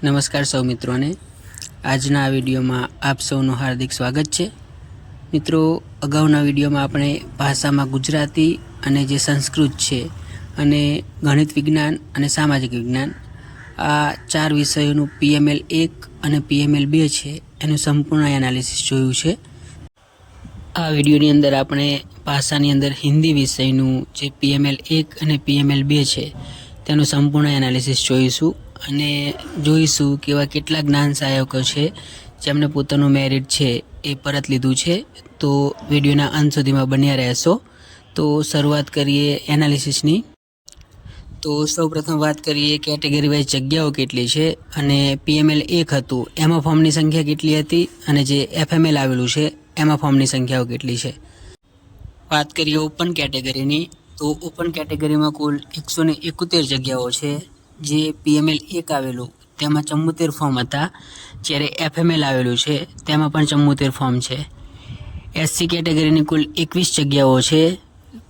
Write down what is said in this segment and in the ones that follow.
નમસ્કાર સૌ મિત્રોને આજના આ વિડીયોમાં આપ સૌનું હાર્દિક સ્વાગત છે। મિત્રો, અગાઉના વિડીયોમાં આપણે ભાષામાં ગુજરાતી અને જે સંસ્કૃત છે અને ગણિત વિજ્ઞાન અને સામાજિક વિજ્ઞાન આ ચાર વિષયોનું PML 1 અને PML 2 છે એનું સંપૂર્ણ એનાલિસિસ જોયું છે। આ વિડીયોની અંદર આપણે ભાષાની અંદર હિન્દી વિષયનું જે PML 1 અને PML 2 છે તેનું સંપૂર્ણ એનાલિસિસ જોઈશું અને જોઈશું કે એવા કેટલા જ્ઞાન સહાયકો છે જેમણે પોતાનું મેરિટ છે એ પરત લીધું છે। તો વિડીયોના અંત સુધીમાં બન્યા રહેશો। તો શરૂઆત કરીએ એનાલિસિસની। તો સૌપ્રથમ વાત કરીએ કેટેગરી વાઇઝ જગ્યાઓ કેટલી છે અને PML 1 હતું એમાં ફોર્મની સંખ્યા કેટલી હતી અને જે FML આવેલું છે એમાં ફોર્મની સંખ્યાઓ કેટલી છે। વાત કરીએ ઓપન કેટેગરીની, તો ઓપન કેટેગરીમાં કુલ 171 જગ્યાઓ છે। જે PML 1 આવેલું તેમાં 74 ફોર્મ હતા, જ્યારે FML આવેલું છે તેમાં પણ 74 ફોર્મ છે। SC કેટેગરીની કુલ 21 જગ્યાઓ છે।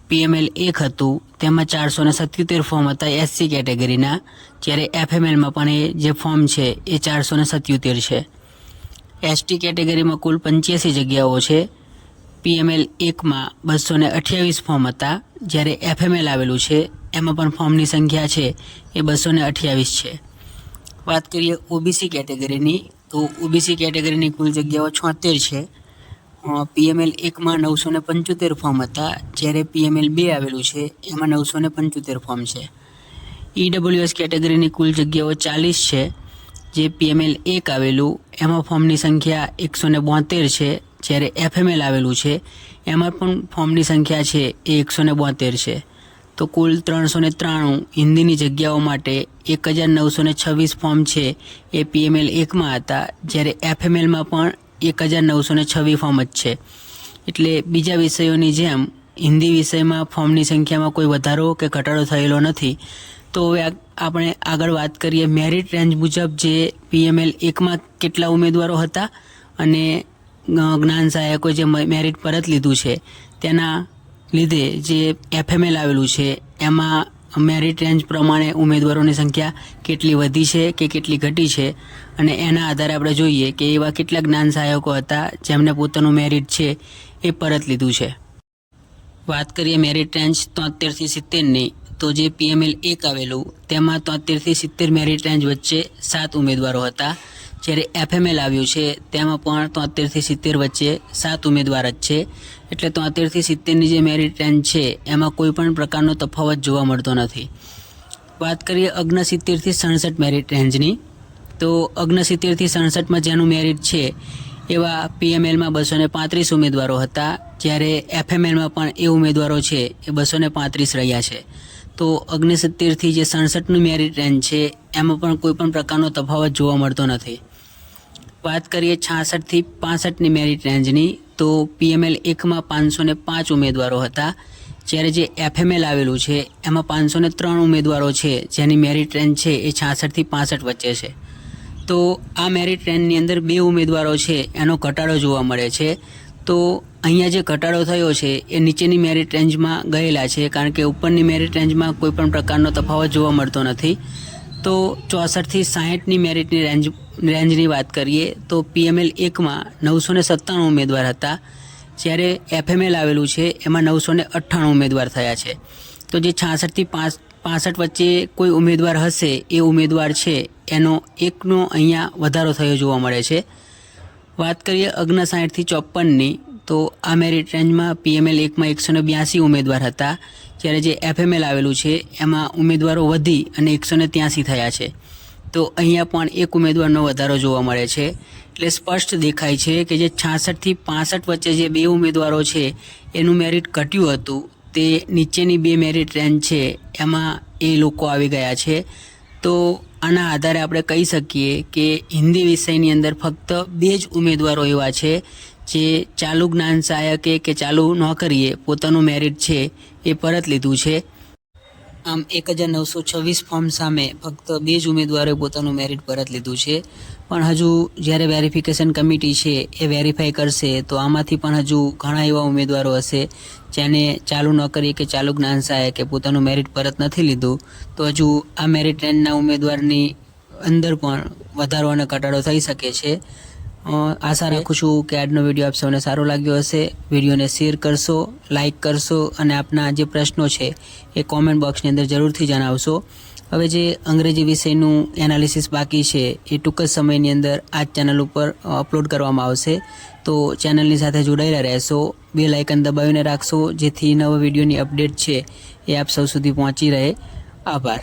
PML 1 હતું તેમાં 477 ફોર્મ હતા SC કેટેગરીના, જ્યારે FMLમાં પણ એ જે ફોર્મ છે એ 477 છે। ST કેટેગરીમાં કુલ 85 જગ્યાઓ છે। PML 1માં 228 ફોર્મ હતા, જ્યારે FML આવેલું છે એમાં પણ ફોર્મની સંખ્યા છે એ 228 છે। વાત કરીએ OBC કેટેગરીની, તો OBC કેટેગરીની કુલ જગ્યાઓ 76 છે। PML 1માં 975 ફોર્મ હતા, જ્યારે PML 2 આવેલું છે એમાં 975 ફોર્મ છે। EWS કેટેગરીની કુલ જગ્યાઓ 40 છે। જે PML 1 આવેલું એમાં ફોર્મની સંખ્યા 172 છે, જ્યારે FML આવેલું છે એમાં પણ ફોર્મની સંખ્યા છે એ 172 છે। તો કુલ 393 હિન્દીની જગ્યાઓ માટે 1926 ફોર્મ છે એ PML 1માં હતા, જ્યારે FMLમાં પણ 1926 ફોર્મ જ છે। એટલે બીજા વિષયોની જેમ હિન્દી વિષયમાં ફોર્મની સંખ્યામાં કોઈ વધારો કે ઘટાડો થયેલો નથી। તો હવે આપણે આગળ વાત કરીએ મેરિટ રેન્જ મુજબ જે PML 1માં કેટલા ઉમેદવારો હતા અને જ્ઞાન સહાયકો જે મેરિટ પરત લીધું છે તેના લીધે જે FML આવેલું છે એમાં મેરિટ રેન્જ પ્રમાણે ઉમેદવારોની સંખ્યા કેટલી વધી છે કે કેટલી ઘટી છે, અને એના આધારે આપણે જોઈએ કે એવા કેટલા જ્ઞાન સહાયકો હતા જેમને પોતાનું મેરિટ છે એ પરત લીધું છે। વાત કરીએ મેરિટ રેન્જ 73 થી 70ની, તો જે PML 1 આવેલું તેમાં 73 થી 70 મેરિટ રેન્જ વચ્ચે 7 ઉમેદવારો હતા, જ્યારે FML આવ્યું છે તેમાં પણ 73 થી 70 વચ્ચે 7 ઉમેદવાર જ છે। એટલે 73 થી 70ની જે મેરિટ રેન્જ છે એમાં કોઈ પણ પ્રકારનો તફાવત જોવા મળતો નથી। વાત કરીએ 69 થી 67 મેરિટ રેન્જની, તો 69 થી 67માં જેનું મેરિટ છે એવા PMLમાં 235 ઉમેદવારો હતા, જ્યારે FMLમાં પણ એ ઉમેદવારો છે એ 235 રહ્યા છે। તો 69 થી જે 67નું મેરિટ રેન્જ છે એમાં પણ કોઈ પણ પ્રકારનો તફાવત જોવા મળતો નથી। વાત કરીએ 66 થી 65ની મેરિટ રેન્જની, તો PML 1માં 505 ઉમેદવારો હતા, જ્યારે જે FML આવેલું છે એમાં 503 ઉમેદવારો છે જેની મેરિટ રેન્જ છે એ 66 થી 65 વચ્ચે છે। તો આ મેરિટ રેન્જની અંદર 2 ઉમેદવારો છે એનો ઘટાડો જોવા મળે છે। તો અહીંયા જે ઘટાડો થયો છે એ નીચેની મેરિટ રેન્જમાં ગયેલા છે, કારણ કે ઉપરની મેરિટ રેન્જમાં કોઈ પણ પ્રકારનો તફાવત જોવા મળતો નથી। તો 64 થી 60ની મેરિટની રેન્જની વાત કરીએ, તો PML 1માં 997 ઉમેદવાર હતા, જ્યારે FML આવેલું છે એમાં 998 ઉમેદવાર થયા છે। તો જે 66 થી 65 વચ્ચે કોઈ ઉમેદવાર હશે એ ઉમેદવાર છે એનો એકનો અહીંયા વધારો થયો જોવા મળે છે। વાત કરીએ 59 થી 54ની, તો આ મેરિટ રેન્જમાં PML 1માં 182 ઉમેદવાર હતા, જ્યારે જે FML આવેલું છે એમાં ઉમેદવારો વધી અને 183 થયા છે। તો અહીંયા પણ એક ઉમેદવારનો વધારો જોવા મળે છે। એટલે સ્પષ્ટ દેખાય છે કે જે 66 થી 65 વચ્ચે જે 2 ઉમેદવારો છે એનું મેરિટ ઘટ્યું હતું, તે નીચેની 2 મેરિટ રેન્જ છે એમાં એ લોકો આવી ગયા છે। તો આના આધારે આપણે કહી શકીએ કે હિન્દી વિષયની અંદર ફક્ત 2 જ ઉમેદવારો એવા છે જે ચાલુ જ્ઞાન સહાયકે કે ચાલુ નોકરીએ પોતાનું મેરિટ છે એ પરત લીધું છે। આમ 1926 ફોર્મ સામે ફક્ત 2 જ ઉમેદવારોએ પોતાનું મેરિટ પરત લીધું છે। પણ હજુ જ્યારે વેરિફિકેશન કમિટી છે એ વેરીફાઈ કરશે તો આમાંથી પણ હજુ ઘણા એવા ઉમેદવારો હશે જેને ચાલુ નોકરી કે ચાલુ જ્ઞાન સહાયકે પોતાનું મેરિટ પરત નથી લીધું। તો હજુ આ મેરિટ રેન્જના ઉમેદવારની અંદર પણ વધારો અને ઘટાડો થઈ શકે છે. આશા રાખું છું કે આજનો વિડીયો આપ સૌને સારો લાગ્યો હશે. વિડીયોને શેર કરશો, લાઇક કરશો અને આપના જે પ્રશ્નો છે એ કોમેન્ટ બોક્સની અંદર જરૂરથી જણાવશો. હવે જે અંગ્રેજી વિષયનું એનાલિસિસ બાકી છે એ ટૂંક જ સમયની અંદર આ ચેનલ ઉપર અપલોડ કરવામાં આવશે. તો ચેનલની સાથે જોડાયેલા રહેશો, બેલ આઇકન દબાવીને રાખશો જેથી નવા વિડીયોની અપડેટ છે એ આપ સૌ સુધી પહોંચી રહે. આભાર.